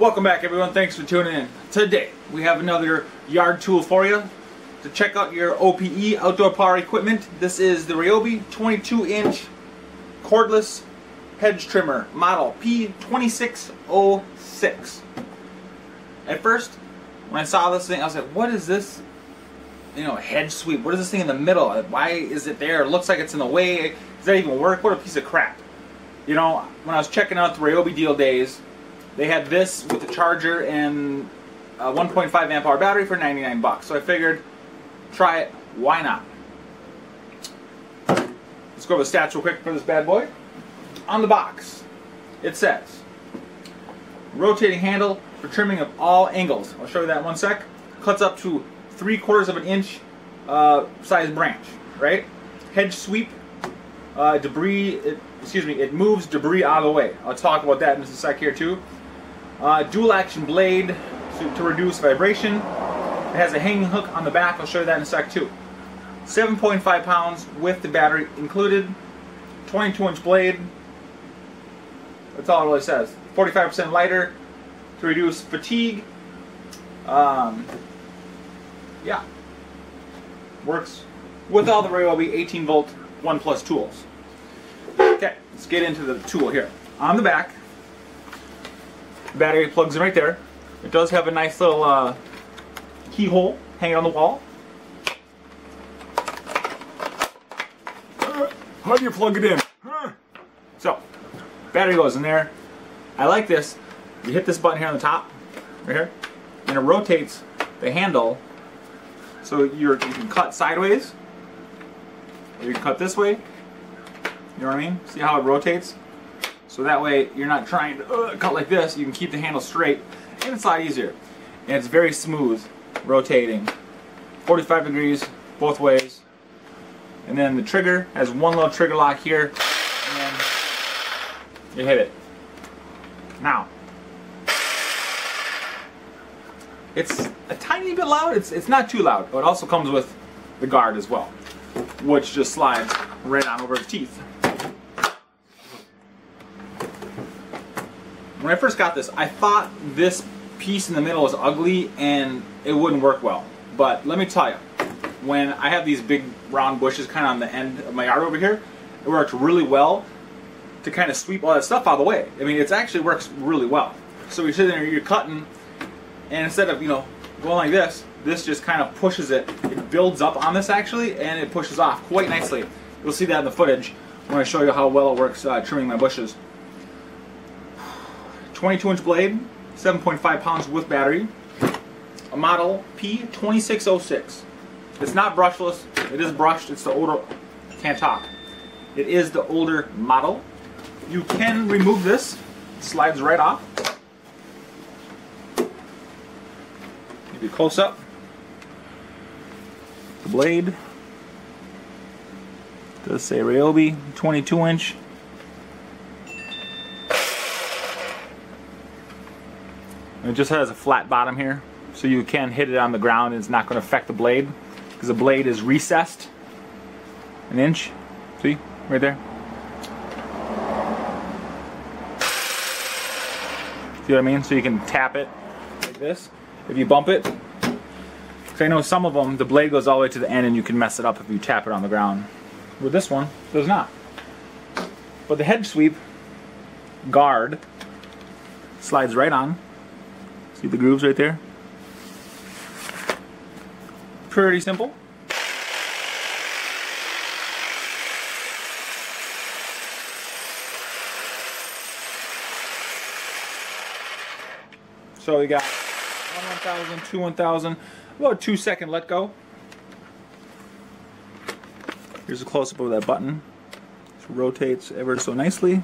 Welcome back, everyone. Thanks for tuning in. Today we have another yard tool for you to check out your OPE, outdoor power equipment. This is the Ryobi 22-inch cordless hedge trimmer, model P2606. At first, when I saw this thing, I was like, "What is this? Hedge sweep. What is this thing in the middle? Why is it there? It looks like it's in the way. Does that even work? What a piece of crap!" When I was checking out the Ryobi deal days, they had this with the charger and a 1.5 amp hour battery for 99 bucks. So I figured, try it. Why not? Let's go over the stats real quick for this bad boy. On the box, it says, rotating handle for trimming of all angles. I'll show you that in one sec. Cuts up to 3/4 of an inch size branch, right? Hedge sweep, it moves debris out of the way. I'll talk about that in just a sec here too. Dual action blade to reduce vibration. It has a hanging hook on the back. I'll show you that in a sec too. 7.5 pounds with the battery included. 22-inch blade. That's all it really says. 45% lighter to reduce fatigue. Yeah. Works with all the Ryobi 18-volt 1+ tools. Okay, let's get into the tool here. On the back, the battery plugs in right there. It does have a nice little keyhole hanging on the wall. How do you plug it in? So, battery goes in there. I like this. You hit this button here on the top, right here, and it rotates the handle so you can cut sideways, or you can cut this way. You know what I mean? See how it rotates? So that way you're not trying to cut like this. You can keep the handle straight, and it's a lot easier. And it's very smooth rotating. 45 degrees both ways. And then the trigger has one little trigger lock here, and then you hit it. Now, it's a tiny bit loud. It's not too loud. But it also comes with the guard as well, which just slides right on over the teeth. When I first got this, I thought this piece in the middle was ugly and it wouldn't work well. But let me tell you, when I have these big round bushes kind of on the end of my yard over here, it works really well to kind of sweep all that stuff out of the way. I mean, it actually works really well. So you're sitting there, you're cutting, and instead of going like this just kind of pushes it. It builds up on this actually, and it pushes off quite nicely. You'll see that in the footage when I show you how well it works trimming my bushes. 22-inch blade, 7.5 pounds with battery. A model P2606. It's not brushless. It is brushed. It's the older. Can't talk. It is the older model. You can remove this. It slides right off. Give you a close up. The blade does say Ryobi 22-inch. It just has a flat bottom here, so you can hit it on the ground and it's not going to affect the blade, because the blade is recessed an inch. See? Right there. See what I mean? So you can tap it like this if you bump it. Because I know some of them, the blade goes all the way to the end and you can mess it up if you tap it on the ground. With this one, it does not. But the hedge sweep guard slides right on. See the grooves right there? Pretty simple. So we got 1,000, 2 1,000, about a 2-second let go. Here's a close-up of that button. It rotates ever so nicely.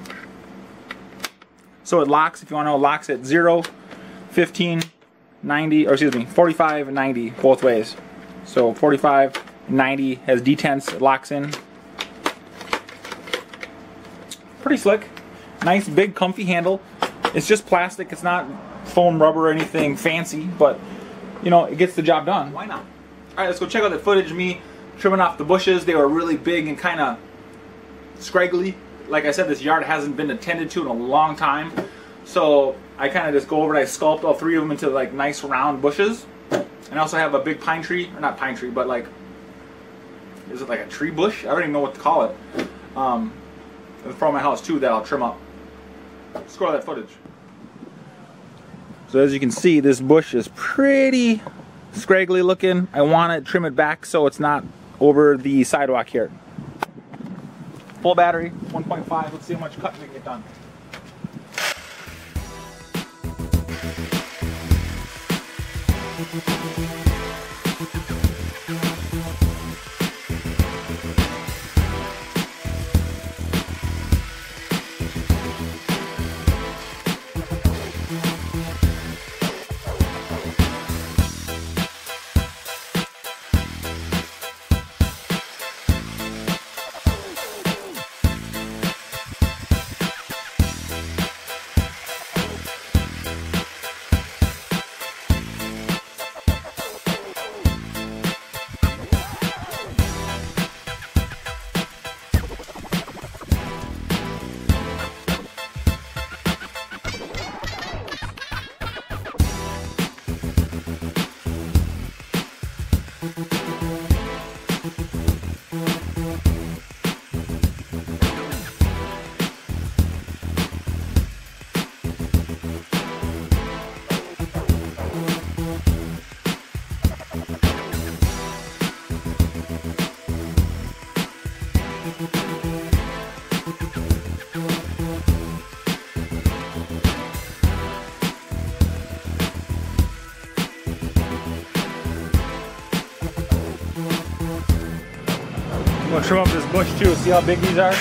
So it locks, if you want to know, it locks at 0, 15, 90, or excuse me, 45 and 90 both ways. So 45 and 90 has detents, it locks in. Pretty slick. Nice big comfy handle. It's just plastic, it's not foam rubber or anything fancy, but it gets the job done. Why not? Alright, let's go check out the footage of me trimming off the bushes. They were really big and kind of scraggly. Like I said, this yard hasn't been attended to in a long time. So I kind of just go over and I sculpt all 3 of them into like nice round bushes. And I also have a big pine tree, or not pine tree, but like, is it like a tree bush? I don't even know what to call it. In front of my house too that I'll trim up. Let's go to that footage. So as you can see, this bush is pretty scraggly looking. I want to trim it back so it's not over the sidewalk here. Full battery, 1.5. Let's see how much cutting we can get done. I'm gonna trim up this bush too, see how big these are?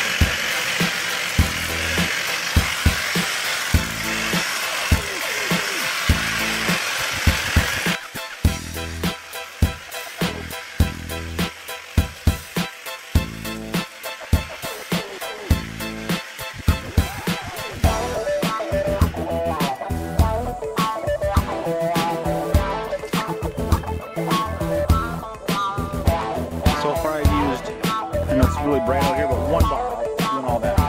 So far I've used, I know it's really bright out here, but 1 bar doing all that.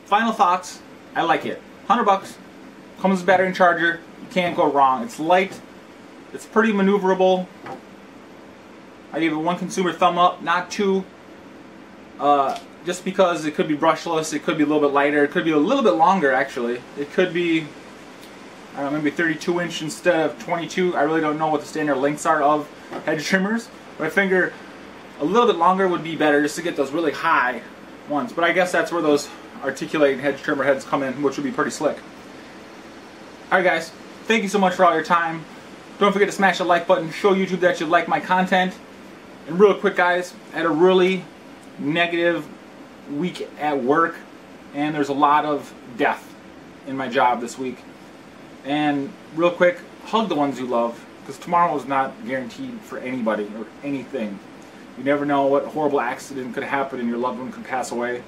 Final thoughts, I like it. 100 bucks, comes with battery and charger, you can't go wrong. It's light, it's pretty maneuverable. I give it 1 consumer thumb up, not 2. Just because it could be brushless, it could be a little bit lighter, it could be a little bit longer actually. It could be, I don't know, maybe 32 inch instead of 22. I really don't know what the standard lengths are of hedge trimmers, but I figure a little bit longer would be better just to get those really high ones. But I guess that's where those articulating hedge trimmer heads come in, which would be pretty slick. Alright guys, thank you so much for all your time. Don't forget to smash the like button, show YouTube that you like my content. And real quick guys, I had a really negative week at work, and there's a lot of death in my job this week. And real quick, hug the ones you love, because tomorrow is not guaranteed for anybody or anything. You never know what horrible accident could happen and your loved one could pass away.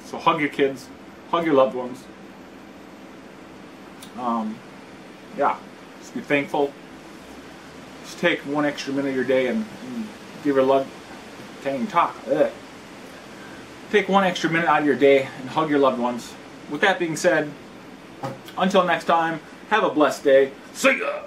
So hug your kids, hug your loved ones. Yeah, just be thankful. Just take 1 extra minute of your day and give your loved, can't even talk. Ugh. Take 1 extra minute out of your day and hug your loved ones. With that being said, until next time, have a blessed day. See ya!